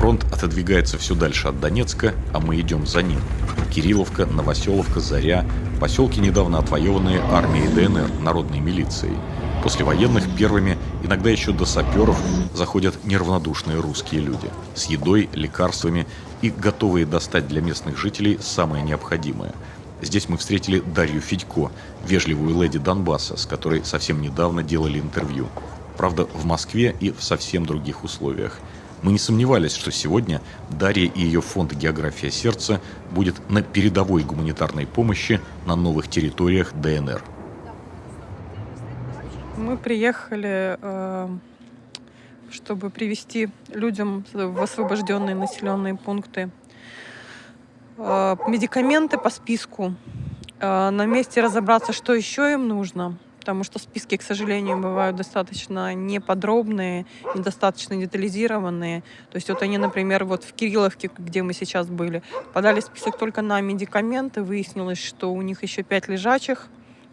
Фронт отодвигается все дальше от Донецка, а мы идем за ним. Кирилловка, Новоселовка, Заря – поселки, недавно отвоеванные армией ДНР, народной милицией. После военных первыми, иногда еще до саперов, заходят неравнодушные русские люди. С едой, лекарствами и готовые достать для местных жителей самое необходимое. Здесь мы встретили Дарью Федько, вежливую леди Донбасса, с которой совсем недавно делали интервью. Правда, в Москве и в совсем других условиях. Мы не сомневались, что сегодня Дарья и ее фонд «География сердца» будет на передовой гуманитарной помощи на новых территориях ДНР. Мы приехали, чтобы привезти людям в освобожденные населенные пункты медикаменты по списку, на месте разобраться, что еще им нужно, потому что списки, к сожалению, бывают достаточно неподробные, недостаточно детализированные. То есть вот они, например, вот в Кирилловке, где мы сейчас были, подали список только на медикаменты, выяснилось, что у них еще 5 лежачих,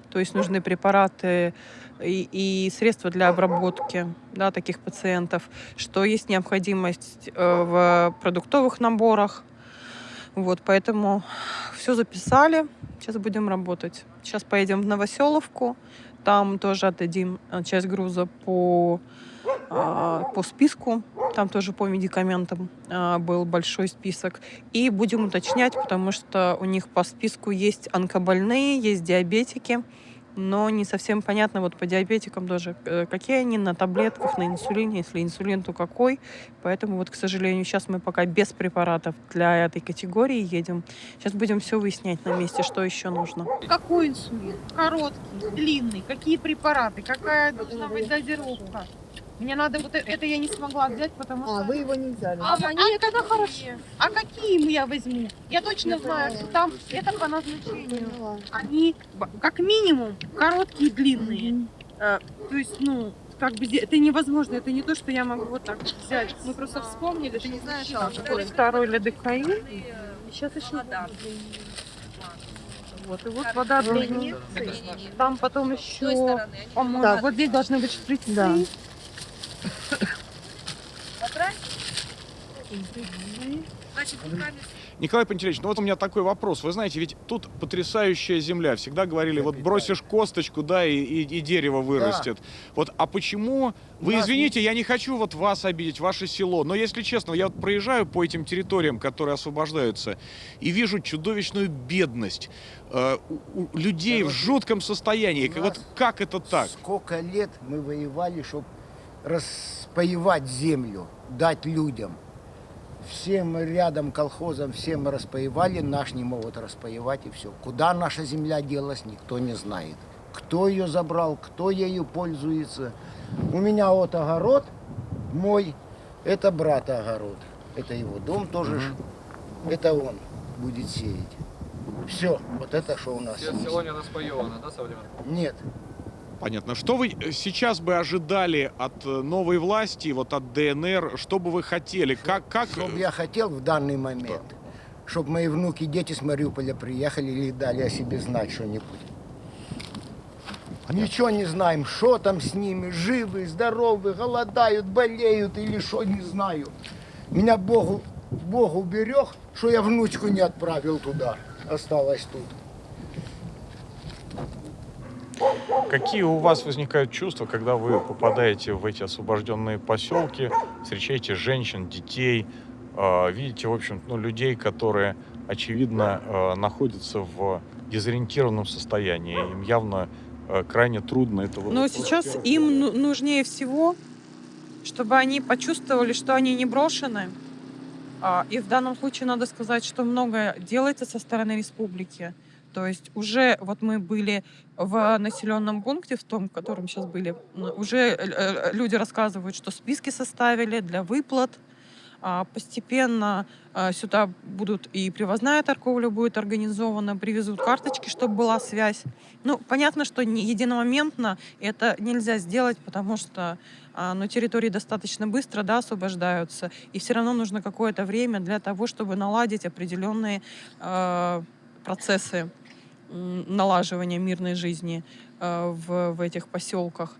то есть нужны препараты и средства для обработки, да, таких пациентов, что есть необходимость в продуктовых наборах. Вот, поэтому все записали, сейчас будем работать. Сейчас поедем в Новоселовку, там тоже отдадим часть груза по списку, там тоже по медикаментам был большой список. И будем уточнять, потому что у них по списку есть онкобольные, есть диабетики, но не совсем понятно вот по диабетикам тоже, какие они на таблетках, на инсулине, если инсулин, то какой. Поэтому вот, к сожалению, сейчас мы пока без препаратов для этой категории едем. Сейчас будем все выяснять на месте, что еще нужно. Какой инсулин? Короткий, длинный? Какие препараты? Какая должна быть дозировка? Мне надо вот это я не смогла взять, потому что... вы его не взяли. Тогда хорошо. А какие я возьму? Я точно знаю, что там это по назначению. Они как минимум короткие и длинные. То есть, как бы это невозможно. Это не то, что я могу вот так взять. Мы просто вспомнили, ты не знаешь, какой второй лидокаин. Сейчас еще вот, и вот вода для инъекций. Там потом еще, по-моему, вот здесь должны быть шприцы. Да. Николай Пантелеич, вот у меня такой вопрос. Вы знаете, ведь тут потрясающая земля. Всегда говорили, вот бросишь косточку, да, и дерево вырастет. Да. Вот, а почему... Вы извините, я не хочу вот вас обидеть, ваше село, но если честно, я вот проезжаю по этим территориям, которые освобождаются, и вижу чудовищную бедность. У людей в жутком состоянии. Вот как это так? Сколько лет мы воевали, чтобы распаевать землю, дать людям. Всем рядом колхозам, всем мы распаевали, наш не могут распаевать, и все. Куда наша земля делась, никто не знает. Кто ее забрал, кто ею пользуется. У меня вот огород мой, это брата огород. Это его дом тоже, это он будет сеять. Все, вот это что у нас. Сейчас село не распаевано, да, со времен? Нет. Понятно. Что вы сейчас бы ожидали от новой власти, вот от ДНР? Что бы вы хотели? Что бы я хотел в данный момент? Чтобы мои внуки, дети с Мариуполя приехали или дали о себе знать что-нибудь. Ничего не знаем, что там с ними, живы, здоровы, голодают, болеют или что, не знаю. Меня Бог уберег, что я внучку не отправил туда, осталась тут. Какие у вас возникают чувства, когда вы попадаете в эти освобожденные поселки, встречаете женщин, детей, видите, в общем, людей, которые, очевидно, находятся в дезориентированном состоянии, им явно крайне трудно это... Но сейчас им нужнее всего, чтобы они почувствовали, что они не брошены. И в данном случае надо сказать, что многое делается со стороны республики. То есть уже вот мы были в населенном пункте, в том, в котором сейчас были, уже люди рассказывают, что списки составили для выплат. Постепенно сюда будут и привозная торговля будет организована, привезут карточки, чтобы была связь. Понятно, что не единомоментно это нельзя сделать, потому что территории достаточно быстро, да, освобождаются, и все равно нужно какое-то время для того, чтобы наладить определенные процессы налаживания мирной жизни в этих поселках.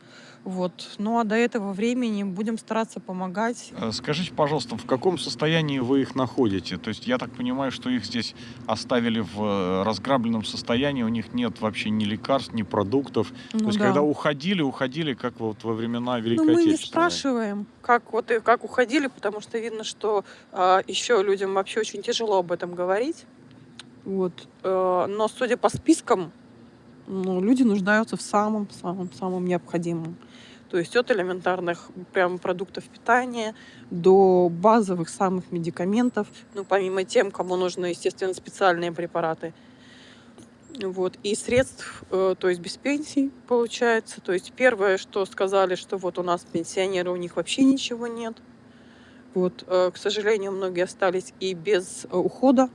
Вот. Ну а до этого времени будем стараться помогать. Скажите, пожалуйста, в каком состоянии вы их находите? То есть я так понимаю, что их здесь оставили в разграбленном состоянии, у них нет вообще ни лекарств, ни продуктов. То Ну есть да. когда уходили, как вот во времена Великой Ну, мы не Отечественной. спрашиваем, как уходили, потому что видно, что еще людям вообще очень тяжело об этом говорить. Вот. Но судя по спискам, ну, люди нуждаются в самом-самом-самом необходимом. То есть от элементарных прям продуктов питания до базовых самых медикаментов. Ну, помимо тем, кому нужны, естественно, специальные препараты. Вот. И средств, то есть без пенсий получается. То есть первое, что сказали, что вот у нас пенсионеры, у них вообще ничего нет. Вот. К сожалению, многие остались и без ухода.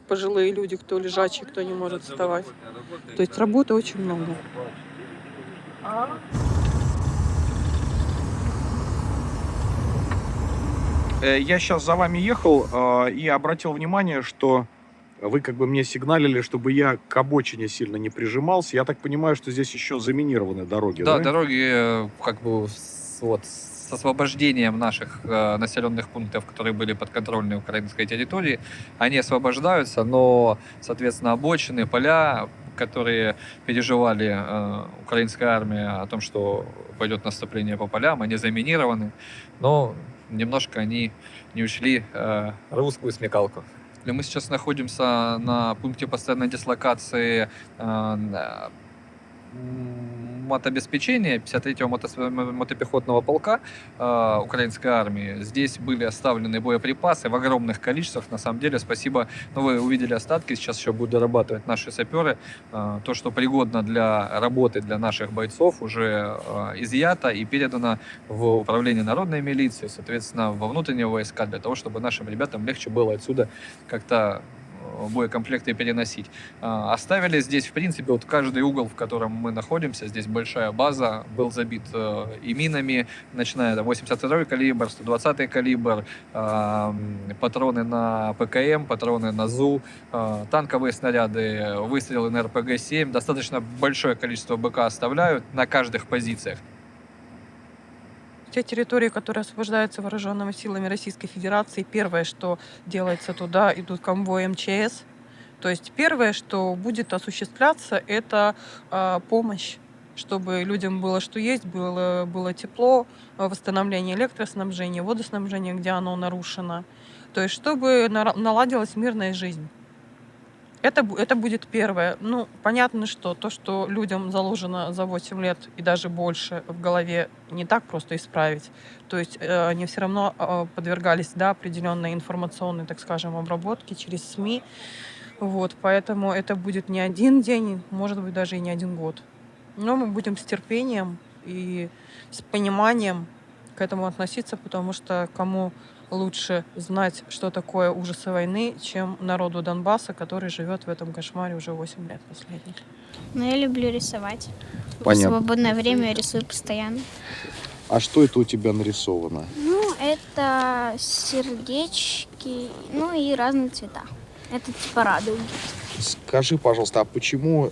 Пожилые люди, кто лежачий, кто не может вставать. То есть работы очень много. Я сейчас за вами ехал и обратил внимание, что вы как бы мне сигналили, чтобы я к обочине сильно не прижимался. Я так понимаю, что здесь еще заминированы дороги, Да, да? дороги как бы с освобождением наших населенных пунктов, которые были подконтрольны украинской территории, они освобождаются, но, соответственно, обочины, поля, которые переживали украинская армия о том, что пойдет наступление по полям, они заминированы, но немножко они не учли русскую смекалку. Мы сейчас находимся на пункте постоянной дислокации мотобеспечения 53-го мотопехотного полка украинской армии. Здесь были оставлены боеприпасы в огромных количествах. На самом деле, спасибо. Ну, вы увидели остатки, сейчас еще будут дорабатывать наши саперы. То, что пригодно для работы для наших бойцов, уже изъято и передано в управление народной милиции, соответственно, во внутренние войска, для того, чтобы нашим ребятам легче было отсюда как-то боекомплекты переносить. Оставили здесь, в принципе, вот каждый угол, в котором мы находимся, здесь большая база, был забит и минами, начиная 82-й калибр, 120-й калибр, патроны на ПКМ, патроны на ЗУ, танковые снаряды, выстрелы на РПГ-7. Достаточно большое количество БК оставляют на каждых позициях. Те территории, которые освобождаются вооруженными силами Российской Федерации, первое, что делается, туда идут конвои МЧС. То есть первое, что будет осуществляться, это помощь, чтобы людям было что есть, было тепло, восстановление электроснабжения, водоснабжения, где оно нарушено. То есть чтобы наладилась мирная жизнь. Это будет первое. Ну, понятно, что то, что людям заложено за 8 лет и даже больше в голове, не так просто исправить. То есть они все равно подвергались, да, определенной информационной, так скажем, обработке через СМИ. Вот, поэтому это будет не один день, может быть, даже и не один год. Но мы будем с терпением и с пониманием к этому относиться, потому что кому лучше знать, что такое ужасы войны, чем народу Донбасса, который живет в этом кошмаре уже 8 лет последних. Но я люблю рисовать. Понятно. В свободное время я рисую постоянно. А что это у тебя нарисовано? Ну, это сердечки, ну и разные цвета. Это типа радуги. Скажи, пожалуйста, а почему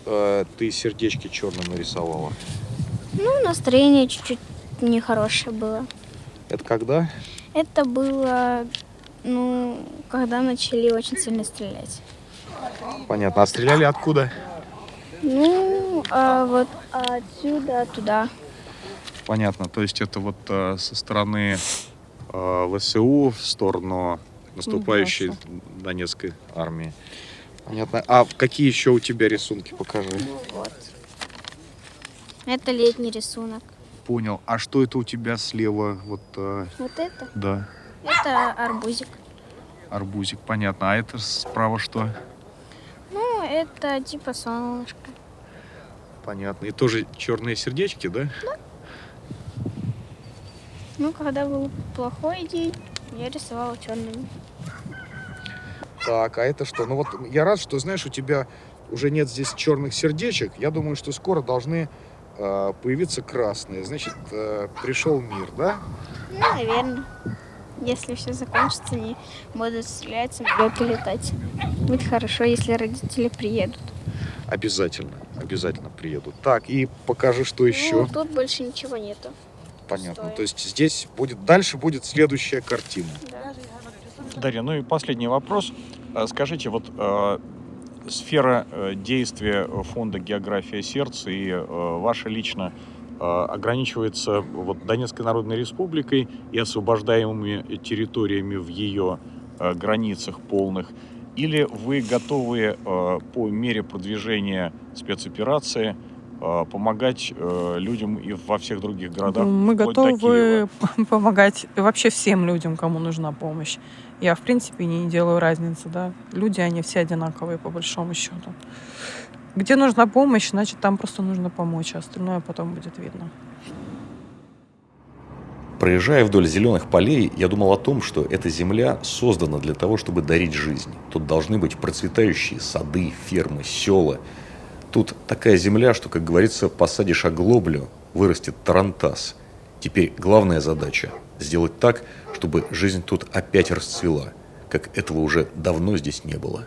ты сердечки черным нарисовала? Ну, настроение чуть-чуть нехорошее было. Это когда? Это было, ну, когда начали очень сильно стрелять. Понятно. А стреляли откуда? Ну, вот отсюда туда. Понятно. То есть это вот со стороны ВСУ в сторону наступающей Донецкой армии. Понятно. А какие еще у тебя рисунки? Покажи. Ну, вот. Это летний рисунок. Понял. А что это у тебя слева? Вот, Вот это? да, Это арбузик. арбузик, понятно. А это справа что? Ну, это типа солнышко. Понятно. И тоже черные сердечки, да? Ну, когда был плохой день, я рисовала черными. Так, а это что? Ну вот я рад, что, знаешь, у тебя уже нет здесь черных сердечек. Я думаю, что скоро должны появиться красные. Значит, пришел мир, да? Ну, наверное. Если все закончится, не будут стрелять, самолеты летать. Будет хорошо, если родители приедут. Обязательно приеду. Так, и покажи, что еще. Ну, тут больше ничего нету. Понятно. пустое. То есть здесь дальше будет следующая картина. Да. Дарья, ну и последний вопрос. Скажите, вот сфера действия фонда «География сердца» и ваша лично ограничивается вот Донецкой Народной Республикой и освобождаемыми территориями в ее границах полных? Или вы готовы по мере продвижения спецоперации помогать людям и во всех других городах? Мы вплоть до Киева? готовы помогать вообще всем людям, кому нужна помощь. Я, в принципе, не делаю разницы, да. Люди, они все одинаковые, по большому счету. Где нужна помощь, значит, там просто нужно помочь, а остальное потом будет видно. Проезжая вдоль зеленых полей, я думал о том, что эта земля создана для того, чтобы дарить жизнь. Тут должны быть процветающие сады, фермы, села. Тут такая земля, что, как говорится, посадишь оглоблю, вырастет тарантас. Теперь главная задача – сделать так, чтобы жизнь тут опять расцвела, как этого уже давно здесь не было.